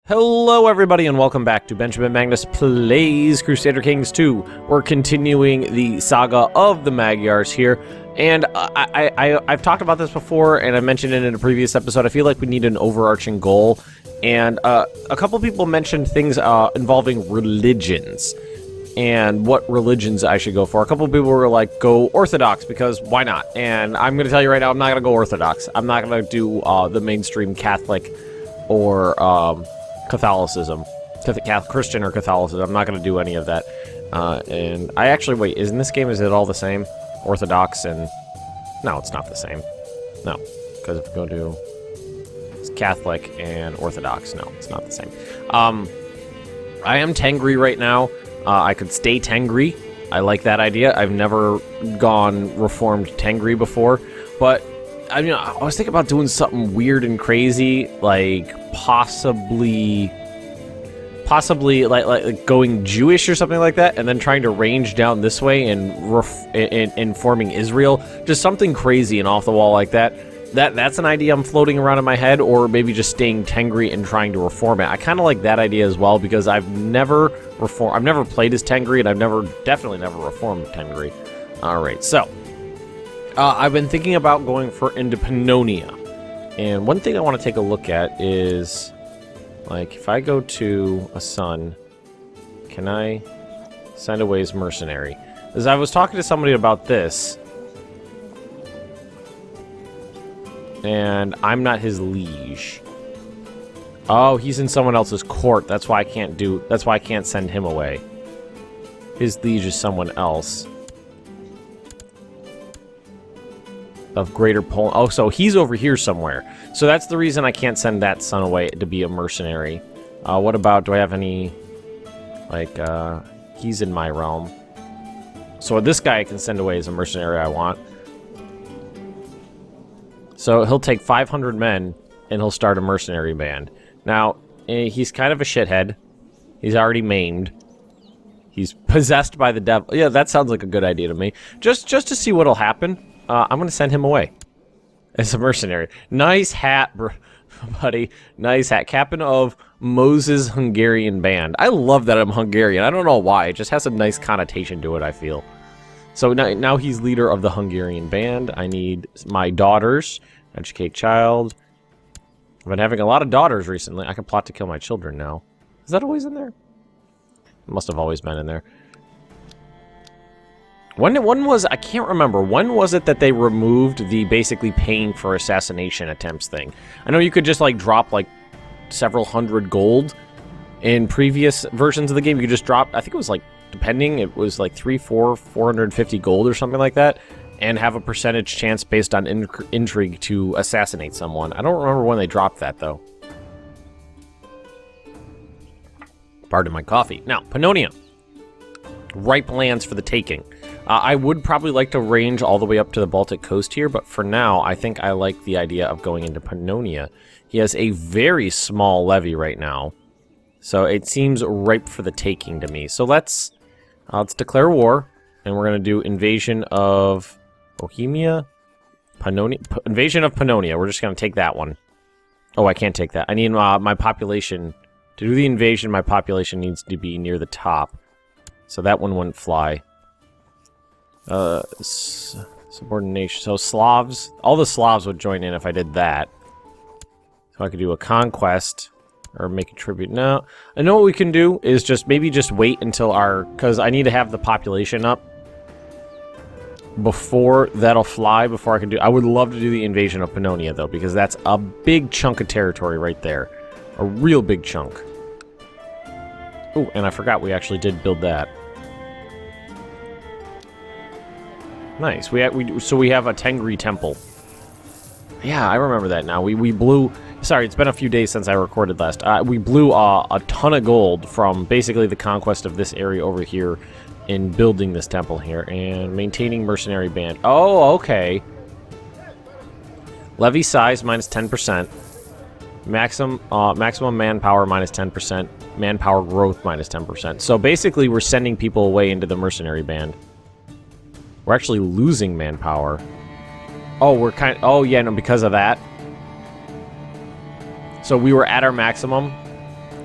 Hello everybody and welcome back to Benjamin Magnus Plays Crusader Kings 2. We're continuing the saga of the Magyars here, and I've talked about this before and I mentioned it in a previous episode. I feel like we need an overarching goal, and a couple people mentioned things involving religions and what religions I should go for. A couple people were like, go Orthodox, because why not? And I'm going to tell you right now, I'm not going to go Orthodox. I'm not going to do the mainstream Catholic or Catholicism, Christian or Catholicism. I'm not going to do any of that. And I actually, wait, in this game, is it all the same? Orthodox and... No, it's not the same. No, because if we go to it's Catholic and Orthodox, no, it's not the same. I am Tengri right now. I could stay Tengri. I like that idea. I've never gone Reformed Tengri before, but I mean, I was thinking about doing something weird and crazy, like possibly like going Jewish or something like that, and then trying to range down this way and forming Israel. Just something crazy and off the wall like that. That's an idea I'm floating around in my head, or maybe just staying Tengri and trying to reform it. I kind of like that idea as well, because I've never played as Tengri, and I've definitely never reformed Tengri. All right, so. I've been thinking about going into Pannonia, and one thing I want to take a look at is, like, if I go to a son, can I send away his mercenary? As I was talking to somebody about this, and I'm not his liege. Oh, he's in someone else's court. That's why I can't send him away. His liege is someone else. Of Greater Poland. Oh, so he's over here somewhere. So that's the reason I can't send that son away to be a mercenary. What about, do I have any, like, he's in my realm. So this guy I can send away as a mercenary I want. So he'll take 500 men, and he'll start a mercenary band. Now, he's kind of a shithead. He's already maimed. He's possessed by the devil. Yeah, that sounds like a good idea to me. Just to see what'll happen. I'm going to send him away as a mercenary. Nice hat, buddy. Nice hat. Captain of Moses' Hungarian band. I love that I'm Hungarian. I don't know why. It just has a nice connotation to it, I feel. So now he's leader of the Hungarian band. I need my daughters. Educate child. I've been having a lot of daughters recently. I can plot to kill my children now. Is that always in there? It must have always been in there. When was, I can't remember, when was it that they removed the basically paying for assassination attempts thing? I know you could just, like, drop, like, several hundred gold in previous versions of the game. You could just drop, I think it was, like, depending, it was, like, 450 gold or something like that, and have a percentage chance based on intrigue to assassinate someone. I don't remember when they dropped that, though. Pardon my coffee. Now, Pannonia. Ripe lands for the taking. I would probably like to range all the way up to the Baltic coast here, but for now, I think I like the idea of going into Pannonia. He has a very small levy right now, so it seems ripe for the taking to me. So let's declare war, and we're going to do invasion of Bohemia, Pannonia, invasion of Pannonia. We're just going to take that one. Oh, I can't take that. I need my population. To do the invasion, my population needs to be near the top. So that one wouldn't fly. Subordination. So Slavs, all the Slavs would join in if I did that. So I could do a conquest or make a tribute. No, I know what we can do is maybe just wait until because I need to have the population up before that'll fly, before I can do. I would love to do the invasion of Pannonia though, because that's a big chunk of territory right there. A real big chunk. Oh, and I forgot we actually did build that. Nice. So we have a Tengri temple. Yeah, I remember that now. We blew... Sorry, it's been a few days since I recorded last. We blew a ton of gold from basically the conquest of this area over here in building this temple here. And maintaining mercenary band. Oh, okay. Levy size minus 10%. Maximum manpower minus 10%. Manpower growth minus 10%. So basically we're sending people away into the mercenary band. We're actually losing manpower. Oh, oh yeah, no, because of that. So we were at our maximum,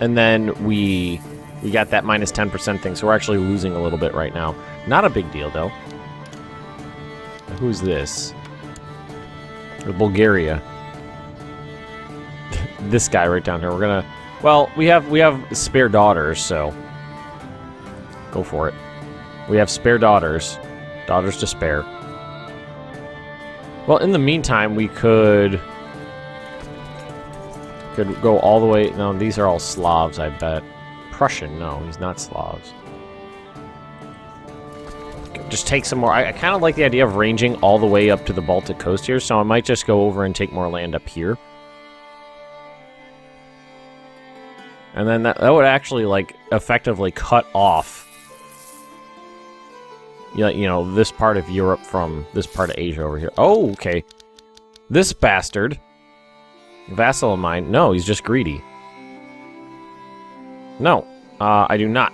And then we got that minus 10% thing, so we're actually losing a little bit right now. Not a big deal, though. Who's this? Bulgaria. This guy right down here. We're gonna... Well, we have spare daughters, so... Go for it. We have spare daughters. Daughters to spare. Well, in the meantime, we could go all the way... No, these are all Slavs, I bet. Prussian, no, he's not Slavs. Just take some more. I kind of like the idea of ranging all the way up to the Baltic coast here, so I might just go over and take more land up here. And then that would actually, like, effectively cut off, you know, this part of Europe from this part of Asia over here. Oh, okay. This bastard, vassal of mine, no, he's just greedy. No, I do not.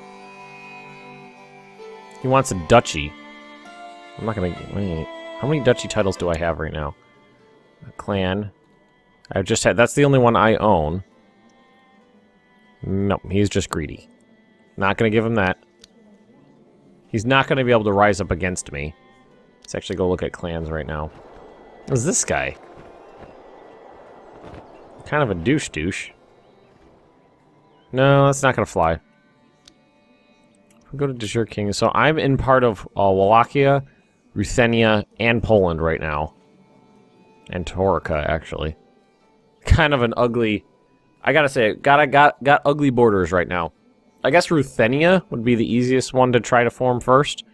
He wants a duchy. I'm not gonna... Wait, how many duchy titles do I have right now? A clan. I've just had... That's the only one I own. No, he's just greedy. Not gonna give him that. He's not gonna be able to rise up against me. Let's actually go look at clans right now. Who's this guy? Kind of a douche. No, that's not gonna fly. We'll go to Crusader Kings. So I'm in part of Wallachia, Ruthenia, and Poland right now. And Taurica, actually. Kind of an ugly... I gotta say, got ugly borders right now. I guess Ruthenia would be the easiest one to try to form first.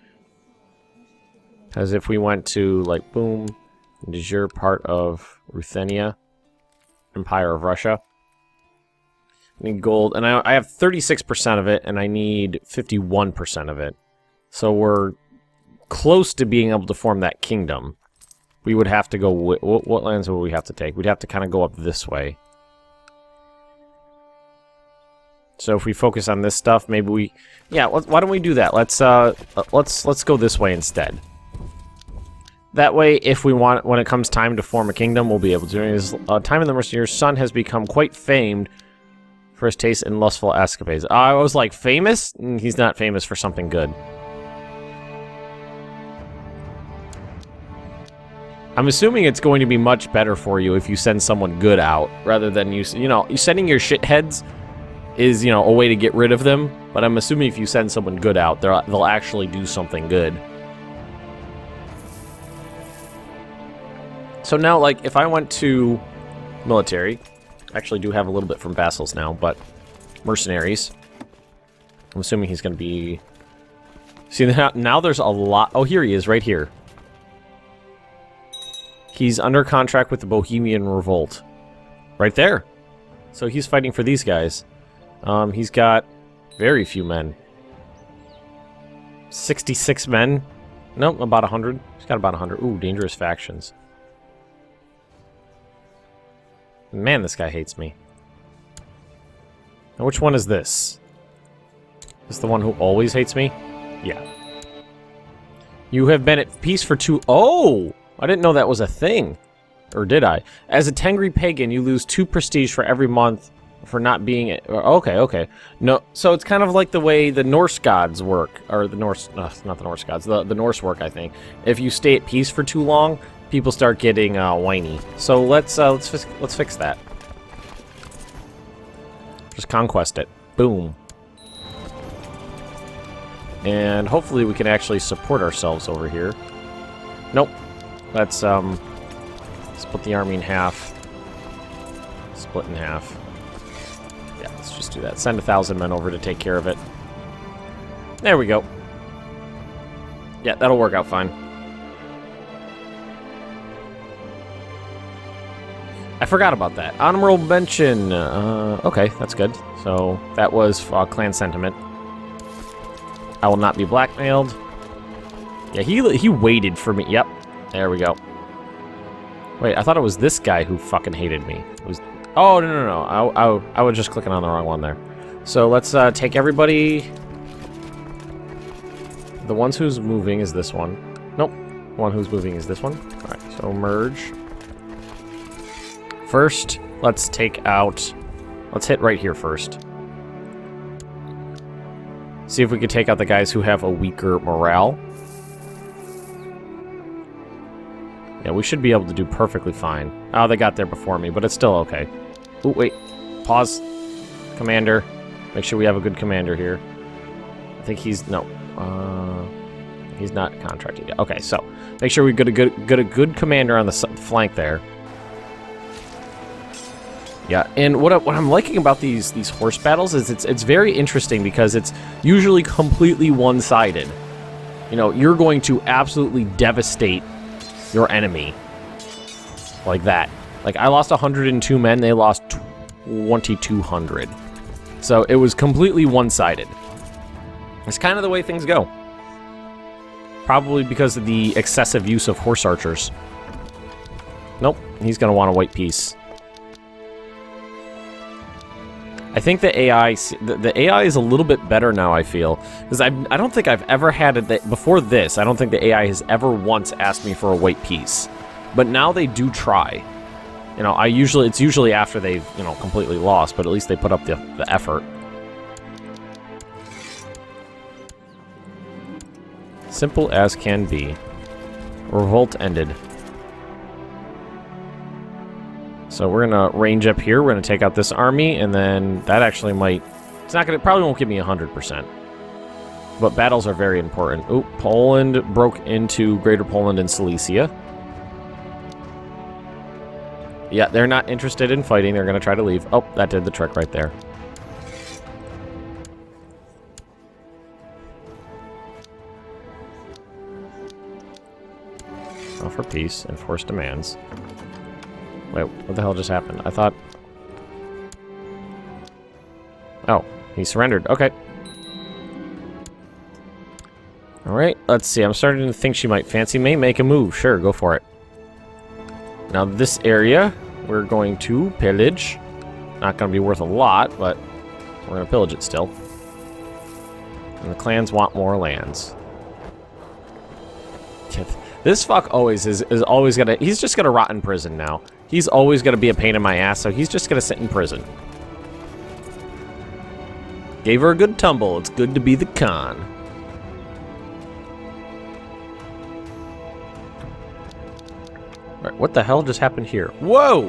As if we went to, like, boom, de jure part of Ruthenia, Empire of Russia. I need gold, and I have 36% of it, and I need 51% of it. So we're close to being able to form that kingdom. We would have to go... What lands would we have to take? We'd have to kind of go up this way. So if we focus on this stuff, maybe we... Yeah, why don't we do that? Let's go this way instead. That way, if we want, when it comes time to form a kingdom, we'll be able to. His time in the Mercenaries' son has become quite famed for his taste in lustful escapades. I was like, famous? He's not famous for something good. I'm assuming it's going to be much better for you if you send someone good out, rather than you know, sending your shitheads is, you know, a way to get rid of them, but I'm assuming if you send someone good out, they'll actually do something good. So now, like, if I went to military, I actually do have a little bit from vassals now, but mercenaries, I'm assuming he's going to be... See, now there's a lot... Oh, here he is, right here. He's under contract with the Bohemian Revolt. Right there. So he's fighting for these guys. He's got very few men. 66 men. Nope, about 100. He's got about 100. Ooh, dangerous factions. Man, this guy hates me. Now, which one is this? Is this the one who always hates me? Yeah. You have been at peace for 2... Oh! I didn't know that was a thing. Or did I? As a Tengri pagan, you lose 2 prestige for every month for not being... Okay. No, so it's kind of like the way the Norse gods work. Or the Norse... not the Norse gods. The Norse work, I think. If you stay at peace for too long, people start getting whiny. So let's fix that. Just conquest it. Boom. And hopefully we can actually support ourselves over here. Nope. Let's split the army in half. Split in half. Yeah, let's just do that. Send 1,000 men over to take care of it. There we go. Yeah, that'll work out fine. I forgot about that. Honorable mention. Okay, that's good. So that was clan sentiment. I will not be blackmailed. Yeah, he waited for me. Yep. There we go. Wait, I thought it was this guy who fucking hated me. It was... Oh, no. I was just clicking on the wrong one there. So let's take everybody... The ones who's moving is this one. Nope. The one who's moving is this one. Alright, so merge. First, let's take out... Let's hit right here first. See if we can take out the guys who have a weaker morale. Yeah, we should be able to do perfectly fine. Oh, they got there before me, but it's still okay. Oh, wait. Pause. Commander. Make sure we have a good commander here. I think he's... No. He's not contracted yet. Okay, so make sure we get a good commander on the flank there. Yeah, and what I'm liking about these horse battles is it's very interesting because it's usually completely one-sided. You know, you're going to absolutely devastate your enemy like that. Like, I lost 102 men, they lost 2,200. So it was completely one-sided. It's kind of the way things go. Probably because of the excessive use of horse archers. Nope, he's going to want a white piece. I think the AI is a little bit better now, I feel. Because I don't think I've ever had it that... Before this, I don't think the AI has ever once asked me for a white piece. But now they do try. You know, it's usually after they've, you know, completely lost, but at least they put up the effort. Simple as can be. Revolt ended. So we're gonna range up here. We're gonna take out this army, and then that actually might... It's not gonna... Probably won't give me 100%. But battles are very important. Oop, Poland broke into Greater Poland and Silesia. Yeah, they're not interested in fighting. They're gonna try to leave. Oh, that did the trick right there. Offer peace, enforce demands. Wait, what the hell just happened? I thought... Oh, he surrendered. Okay. Alright, let's see. I'm starting to think she might fancy me. Make a move. Sure, go for it. Now, this area, we're going to pillage. Not going to be worth a lot, but we're going to pillage it still. And the clans want more lands. This fuck always is always gonna... He's just gonna rot in prison now. He's always gonna be a pain in my ass, so he's just gonna sit in prison. Gave her a good tumble. It's good to be the Khan. Alright, what the hell just happened here? Whoa!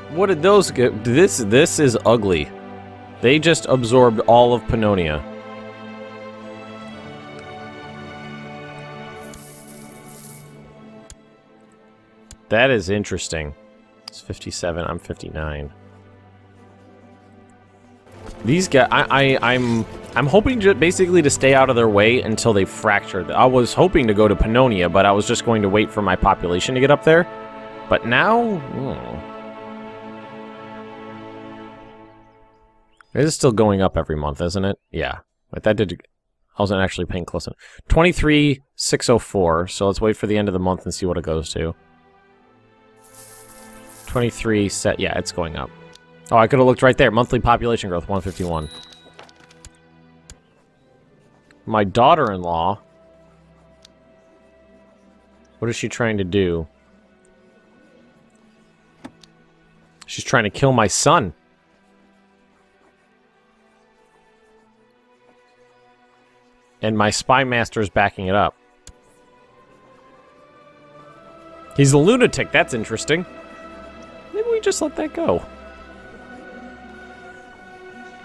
What did those get? This is ugly. They just absorbed all of Pannonia. That is interesting. It's 57, I'm 59. These guys, I'm hoping to basically to stay out of their way until they fracture. I was hoping to go to Pannonia, but I was just going to wait for my population to get up there. But now, it is still going up every month, isn't it? Yeah, but that did. I wasn't actually paying close enough. 23,604. So let's wait for the end of the month and see what it goes to. 23 set. Yeah, it's going up. Oh, I could have looked right there. Monthly population growth, 151. My daughter-in-law. What is she trying to do? She's trying to kill my son. And my spy master is backing it up. He's a lunatic. That's interesting. Maybe we just let that go.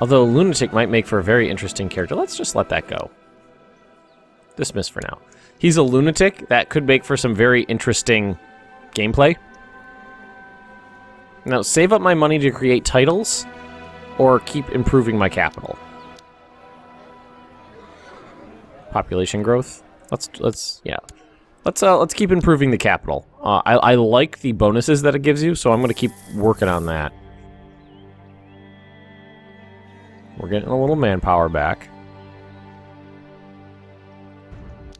Although a lunatic might make for a very interesting character. Let's just let that go. Dismiss for now. He's a lunatic. That could make for some very interesting gameplay. Now, save up my money to create titles, or keep improving my capital. Population growth. Let's keep improving the capital. I like the bonuses that it gives you, so I'm going to keep working on that. We're getting a little manpower back.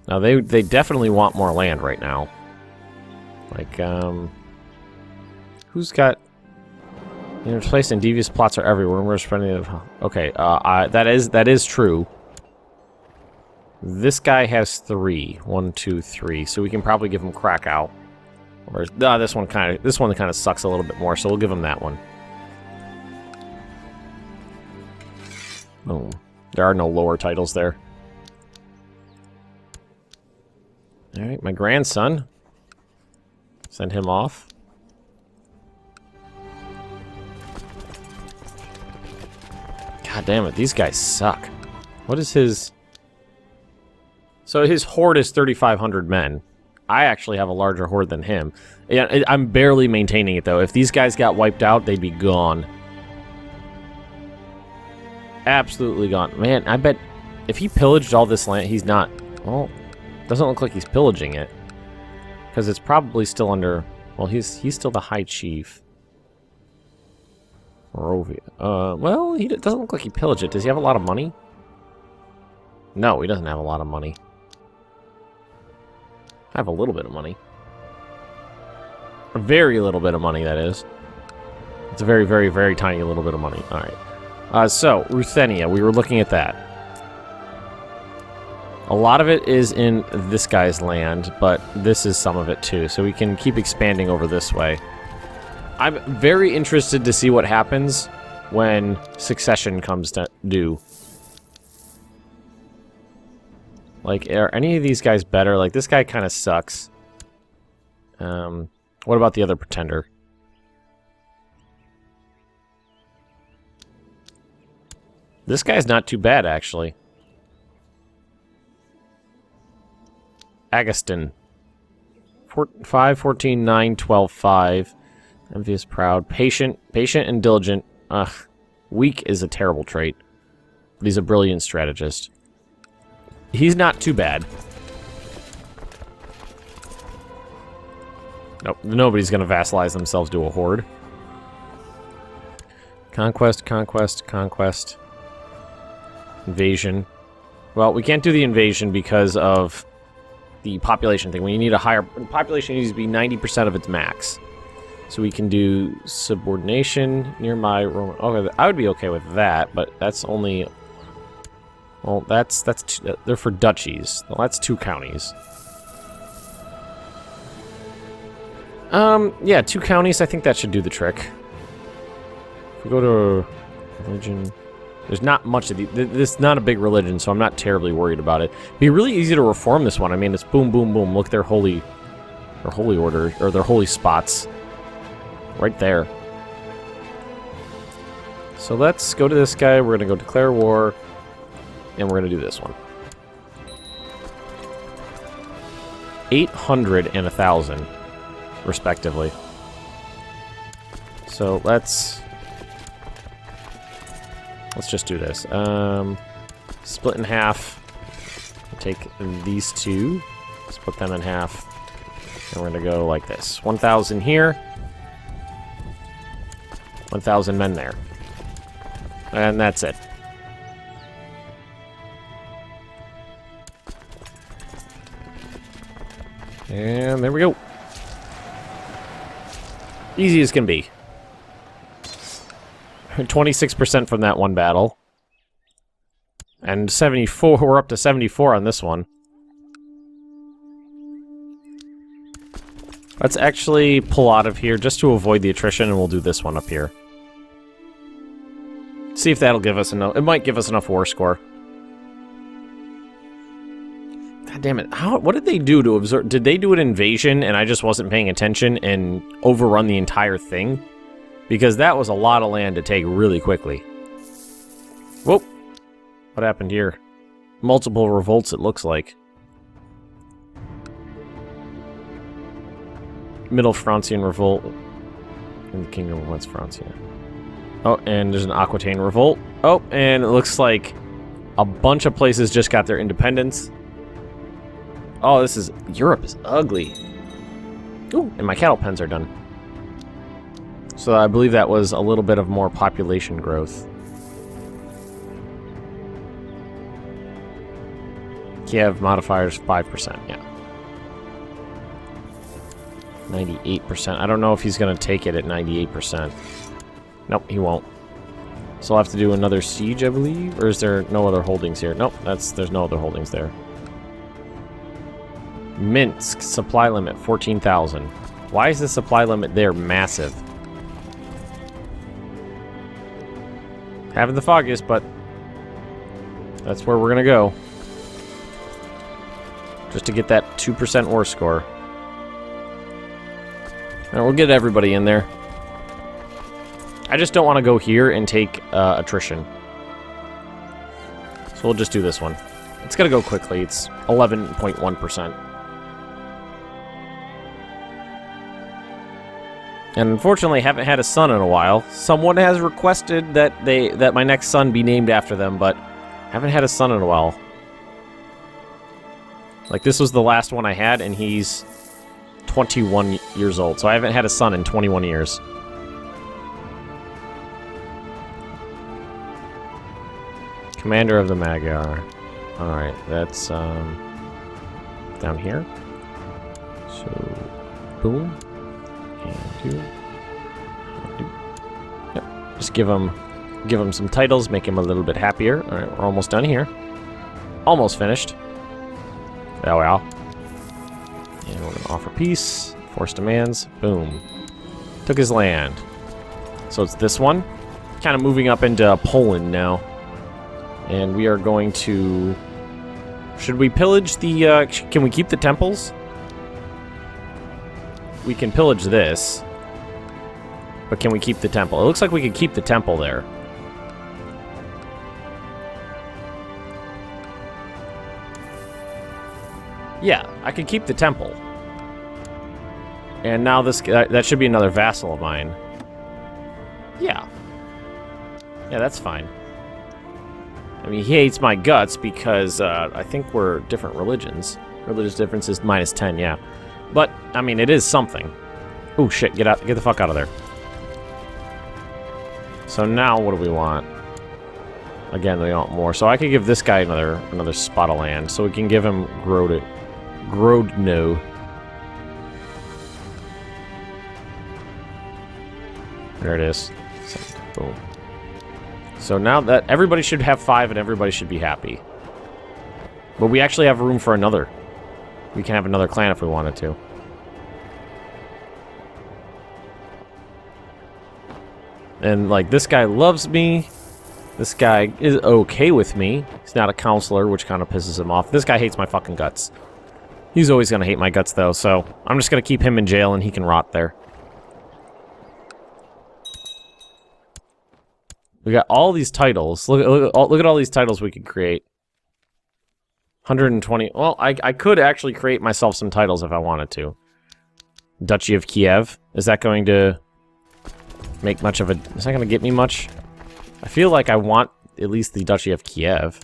Now they definitely want more land right now. Like who's got? You know, place and devious plots are everywhere. We're spreading it. Okay, that is true. This guy has 3. 1, 2, 3. So we can probably give him Krakow. Or this one kind of sucks a little bit more. So we'll give him that one. Oh, there are no lower titles there. Alright, my grandson. Send him off. God damn it, these guys suck. What is his... So his horde is 3,500 men. I actually have a larger horde than him. Yeah, I'm barely maintaining it, though. If these guys got wiped out, they'd be gone. Absolutely gone. Man, I bet if he pillaged all this land, he's not... Well, doesn't look like he's pillaging it. Because it's probably still under... Well, he's still the High Chief. Morovia. Well, he doesn't look like he pillaged it. Does he have a lot of money? No, he doesn't have a lot of money. I have a little bit of money. A very little bit of money, that is. It's a very, very, very tiny little bit of money. Alright. So, Ruthenia, we were looking at that. A lot of it is in this guy's land, but this is some of it too, so we can keep expanding over this way. I'm very interested to see what happens when succession comes to due. Like, are any of these guys better? Like, this guy kind of sucks. What about the other pretender? This guy's not too bad, actually. Agustin. 5, 14, 9, 12, 5. Envious, proud. Patient and diligent. Ugh. Weak is a terrible trait. But he's a brilliant strategist. He's not too bad. Nope, nobody's gonna vassalize themselves to a horde. Conquest, conquest, conquest. Invasion. Well, we can't do the invasion because of the population thing. We need a higher... Population needs to be 90% of its max. So we can do subordination near my Roman... Okay, I would be okay with that, but that's only... Well, they're for duchies. Well, that's 2 counties. Yeah, 2 counties, I think that should do the trick. If we go to religion... There's not much of the... This is not a big religion, so I'm not terribly worried about it. It'd be really easy to reform this one. I mean, it's boom, boom, boom. Look, their holy order, or their holy spots. Right there. So let's go to this guy. We're going to go declare war. And we're going to do this one. 800 and 1,000, respectively. So let's just do this. Split in half. Take these 2. Split them in half. And we're going to go like this. 1,000 here. 1,000 men there. And that's it. And there we go. Easy as can be. 26% from that one battle. And 74, we're up to 74 on this one. Let's actually pull out of here just to avoid the attrition, and we'll do this one up here. See if that'll give us enough. It might give us enough war score. God damn it. What did they do to absorb? Did they do an invasion and I just wasn't paying attention and overrun the entire thing? Because that was a lot of land to take really quickly. Whoa. What happened here? Multiple revolts, it looks like. Middle Francian revolt. In the Kingdom of West Francia. Oh, and there's an Aquitaine revolt. Oh, and it looks like a bunch of places just got their independence. Oh, this is... Europe is ugly. Ooh, and my cattle pens are done. So I believe that was a little bit of more population growth. Kiev modifiers 5%, yeah. 98%. I don't know if he's going to take it at 98%. Nope, he won't. So I'll have to do another siege, I believe? Or is there no other holdings here? Nope, there's no other holdings there. Minsk, supply limit, 14,000. Why is the supply limit there massive? Having the foggiest, but That's where we're gonna go. Just to get that 2% war score. And we'll get everybody in there. I just don't want to go here and take attrition. So we'll just do this one. It's gonna go quickly. It's 11.1%. And unfortunately, haven't had a son in a while. Someone has requested that my next son be named after them, but haven't had a son in a while. Like, this was the last one I had, and he's 21 years old. So I haven't had a son in 21 years. Commander of the Magyar. Alright, that's, down here. So, boom. And you. Yep. Just give him some titles, make him a little bit happier. Alright, we're almost done here. Almost finished. There we are. And we're gonna offer peace. Force demands. Boom. Took his land. So it's this one. Kind of moving up into Poland now. And we are going to... Should we pillage the... can we keep the temples? We can pillage this. But can we keep the temple? It looks like we could keep the temple there. Yeah, I could keep the temple. And now this... that should be another vassal of mine. Yeah. Yeah, that's fine. I mean, he hates my guts because I think we're different religions. Religious differences -10, yeah. But, I mean, it is something. Oh, shit, get the fuck out of there. So now, what do we want? Again, we want more. So I could give this guy another spot of land. So we can give him Grodno. There it is. Boom. So now that everybody should have 5 and everybody should be happy. But we actually have room for another. We can have another clan if we wanted to. And, like, this guy loves me. This guy is okay with me. He's not a counselor, which kind of pisses him off. This guy hates my fucking guts. He's always going to hate my guts, though, so I'm just going to keep him in jail and he can rot there. We got all these titles. Look at all these titles we could create. 120. Well, I could actually create myself some titles if I wanted to. Duchy of Kiev. Is that going to make much of a... Is that going to get me much? I feel like I want at least the Duchy of Kiev.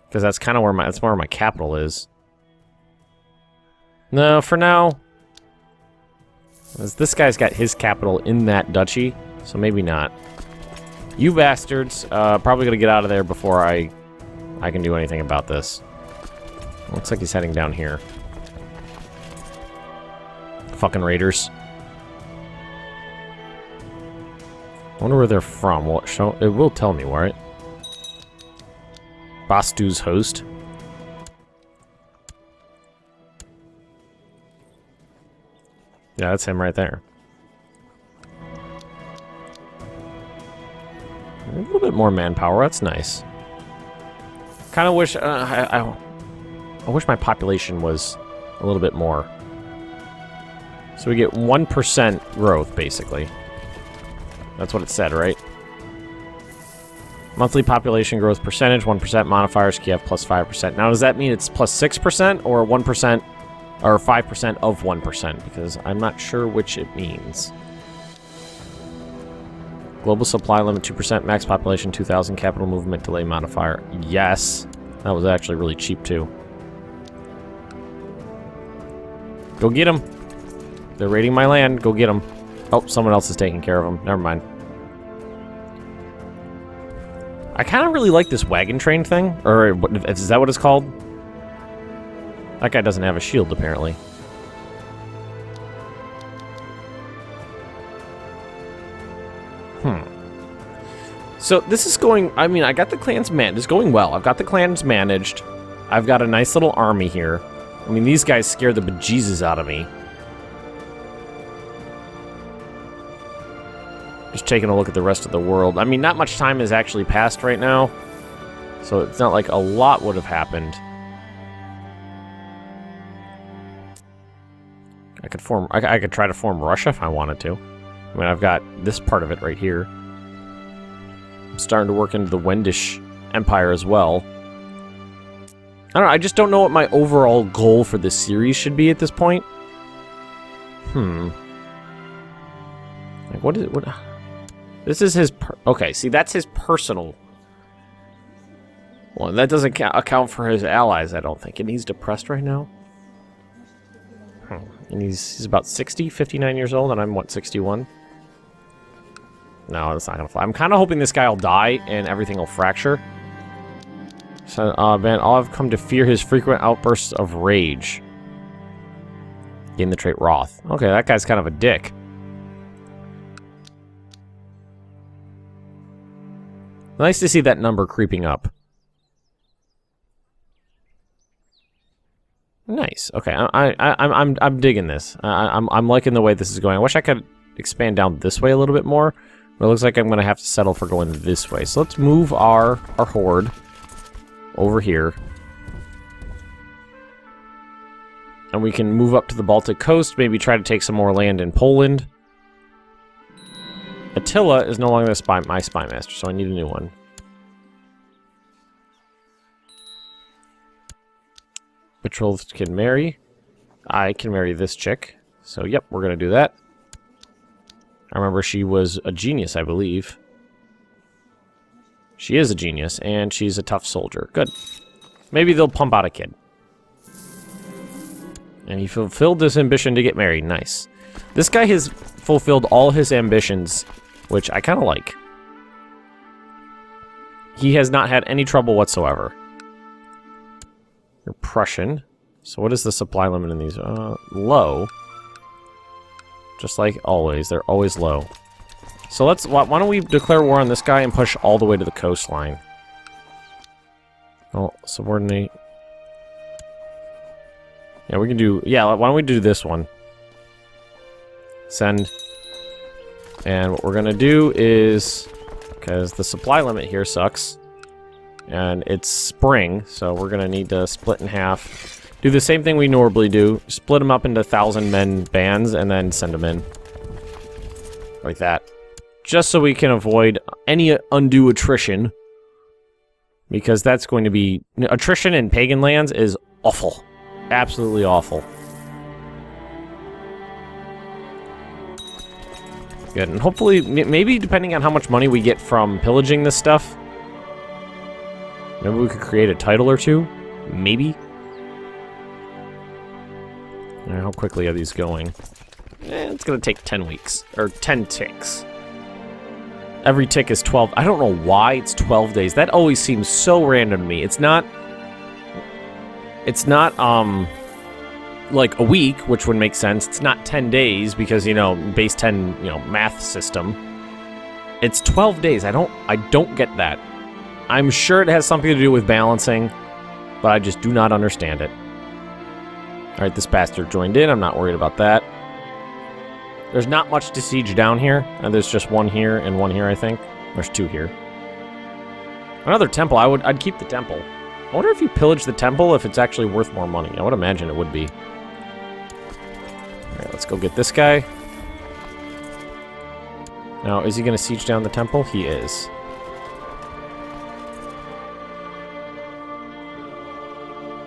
Because that's kind of where my capital is. No, for now... This guy's got his capital in that duchy, so maybe not. You bastards, probably gonna get out of there before I can do anything about this. Looks like he's heading down here. Fucking raiders. I wonder where they're from. Well, it will tell me, right? Bastu's host. Yeah, that's him right there. A little bit more manpower, that's nice. Kind of wish, I wish my population was a little bit more. So we get 1% growth, basically. That's what it said, right? Monthly population growth percentage, 1% modifiers, Kiev plus 5%. Now, does that mean it's plus 6% or 1% or 5% of 1%? Because I'm not sure which it means. Global supply limit 2%, max population 2,000, capital movement delay modifier. Yes. That was actually really cheap, too. Go get them. They're raiding my land. Go get them. Oh, someone else is taking care of them. Never mind. I kind of really like this wagon train thing. Or is that what it's called? That guy doesn't have a shield, apparently. So this is going, I mean, I got the clans managed. It's going well. I've got the clans managed. I've got a nice little army here. I mean, these guys scare the bejesus out of me. Just taking a look at the rest of the world. I mean, not much time has actually passed right now. So it's not like a lot would have happened. I could try to form Russia if I wanted to. I mean, I've got this part of it right here. I'm starting to work into the Wendish Empire as well. I don't know, I just don't know what my overall goal for this series should be at this point. Like, what is it? What? This is his... Okay, see, that's his personal... Well, that doesn't account for his allies, I don't think. And he's depressed right now? And he's about 60, 59 years old, and I'm, what, 61? No, that's not gonna fly. I'm kind of hoping this guy will die and everything will fracture. So, man, I've come to fear his frequent outbursts of rage. Gain the trait Wrath. Okay, that guy's kind of a dick. Nice to see that number creeping up. Nice. Okay, I'm digging this. I'm liking the way this is going. I wish I could expand down this way a little bit more, but it looks like I'm gonna have to settle for going this way. So let's move our horde over here, and we can move up to the Baltic coast. Maybe try to take some more land in Poland. Attila is no longer my spy master, so I need a new one. Betrothed can marry. I can marry this chick. So, yep, we're going to do that. I remember she was a genius, I believe. She is a genius, and she's a tough soldier. Good. Maybe they'll pump out a kid. And he fulfilled his ambition to get married. Nice. This guy has fulfilled all his ambitions, which I kind of like. He has not had any trouble whatsoever. You're Prussian. So what is the supply limit in these? Low. Just like always. They're always low. So let's... Why don't we declare war on this guy and push all the way to the coastline? Oh, subordinate. Yeah, we can do... Yeah, why don't we do this one? Send. And what we're going to do is... Because the supply limit here sucks. And it's spring, so we're going to need to split in half. Do the same thing we normally do. Split them up into 1,000-men bands, and then send them in. Like that. Just so we can avoid any undue attrition. Because that's going to be... Attrition in pagan lands is awful. Absolutely awful. Good, and hopefully, maybe depending on how much money we get from pillaging this stuff, maybe we could create a title or two? Maybe? How quickly are these going? It's gonna take 10 weeks. Or 10 ticks. Every tick is 12. I don't know why it's 12 days. That always seems so random to me. It's not, like a week, which would make sense. It's not 10 days because, you know, base 10, you know, math system. It's 12 days. I don't get that. I'm sure it has something to do with balancing, but I just do not understand it. Alright, this bastard joined in. I'm not worried about that. There's not much to siege down here. And there's just one here and one here, I think. There's two here. Another temple. I'd keep the temple. I wonder if you pillage the temple, if it's actually worth more money. I would imagine it would be. Alright, let's go get this guy. Now, is he going to siege down the temple? He is.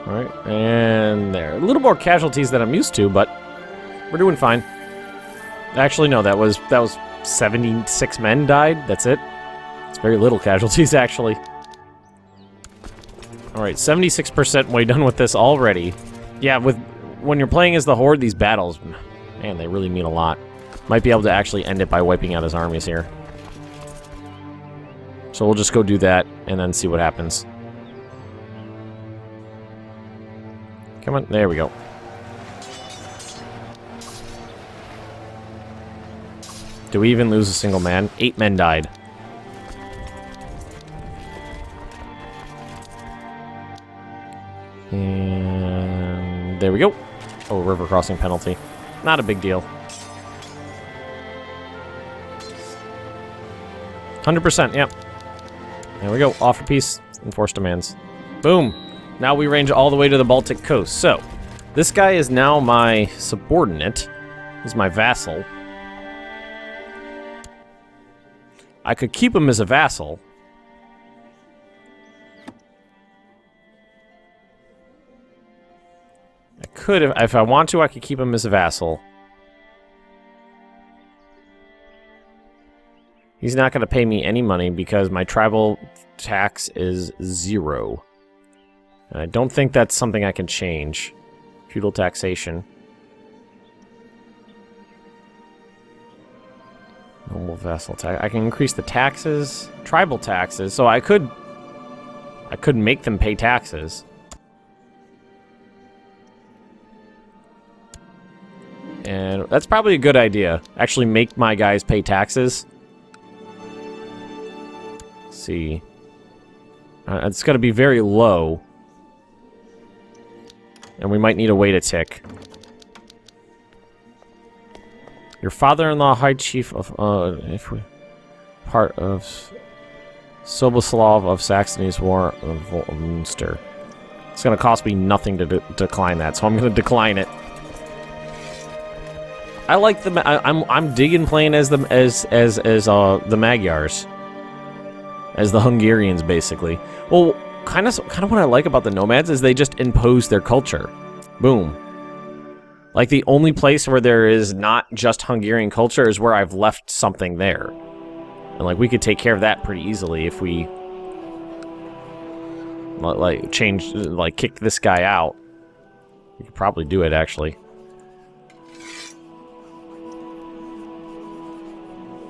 Alright, and there. A little more casualties than I'm used to, but we're doing fine. Actually, no, that was 76 men died. That's it. It's very little casualties, actually. Alright, 76% way done with this already. Yeah, when you're playing as the Horde, these battles, man, they really mean a lot. Might be able to actually end it by wiping out his armies here. So we'll just go do that, and then see what happens. Come on, there we go. Do we even lose a single man? 8 men died. And there we go. Oh, river crossing penalty. Not a big deal. 100%, yep. There we go. Offer piece. Enforce demands. Boom. Now we range all the way to the Baltic coast. So, this guy is now my subordinate. He's my vassal. I could keep him as a vassal. I could, if I want to, I could keep him as a vassal. He's not going to pay me any money because my tribal tax is 0. And I don't think that's something I can change. Feudal taxation. Normal vassal tax. I can increase the taxes, tribal taxes, so I could make them pay taxes. And that's probably a good idea. Actually make my guys pay taxes. Let's see. It's got to be very low. And we might need to wait a tick. Your father-in-law, High Chief of, part of Soboslav of Saxony's War of Munster. It's going to cost me nothing to decline that, so I'm going to decline it. I like the. I'm digging playing as the Magyars, as the Hungarians, basically. Well, kind of what I like about the Nomads is they just impose their culture. Boom. Like, the only place where there is not just Hungarian culture is where I've left something there. And, like, we could take care of that pretty easily if we, like, kick this guy out. We could probably do it, actually.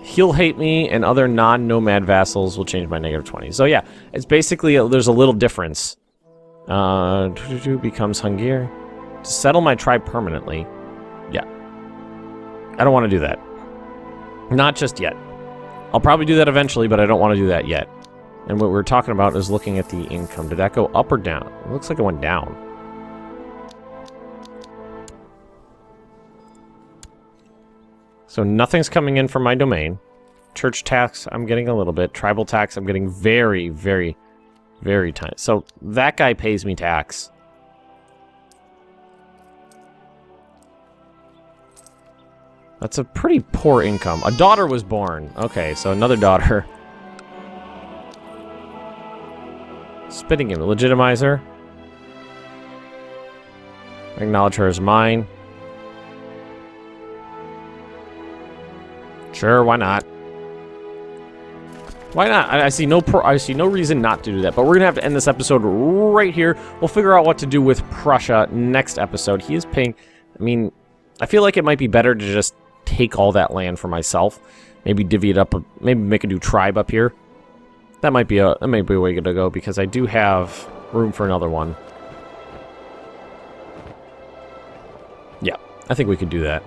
He'll hate me, and other non-nomad vassals will change my -20. So, yeah, it's basically, there's a little difference. Becomes Hungary. To settle my tribe permanently. Yeah. I don't want to do that. Not just yet. I'll probably do that eventually, but I don't want to do that yet. And what we're talking about is looking at the income. Did that go up or down? It looks like it went down. So nothing's coming in from my domain. Church tax, I'm getting a little bit. Tribal tax, I'm getting very, very, very tiny. So that guy pays me tax. That's a pretty poor income. A daughter was born. Okay, so another daughter. Spitting him. Legitimize her. Acknowledge her as mine. Sure, why not? Why not? I see no reason not to do that. But we're gonna have to end this episode right here. We'll figure out what to do with Prussia next episode. He is paying. I mean, I feel like it might be better to just take all that land for myself. Maybe divvy it up. Maybe make a new tribe up here. That might be a way to go because I do have room for another one. Yeah, I think we could do that.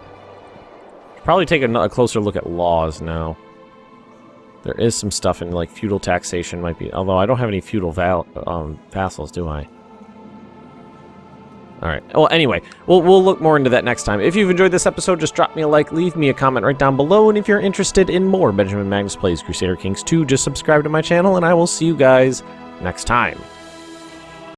Probably take a closer look at laws now. There is some stuff in, like, feudal taxation might be... Although I don't have any feudal vassals, do I? Alright. Well, anyway, we'll look more into that next time. If you've enjoyed this episode, just drop me a like, leave me a comment right down below, and if you're interested in more Benjamin Magnus Plays Crusader Kings 2, just subscribe to my channel, and I will see you guys next time.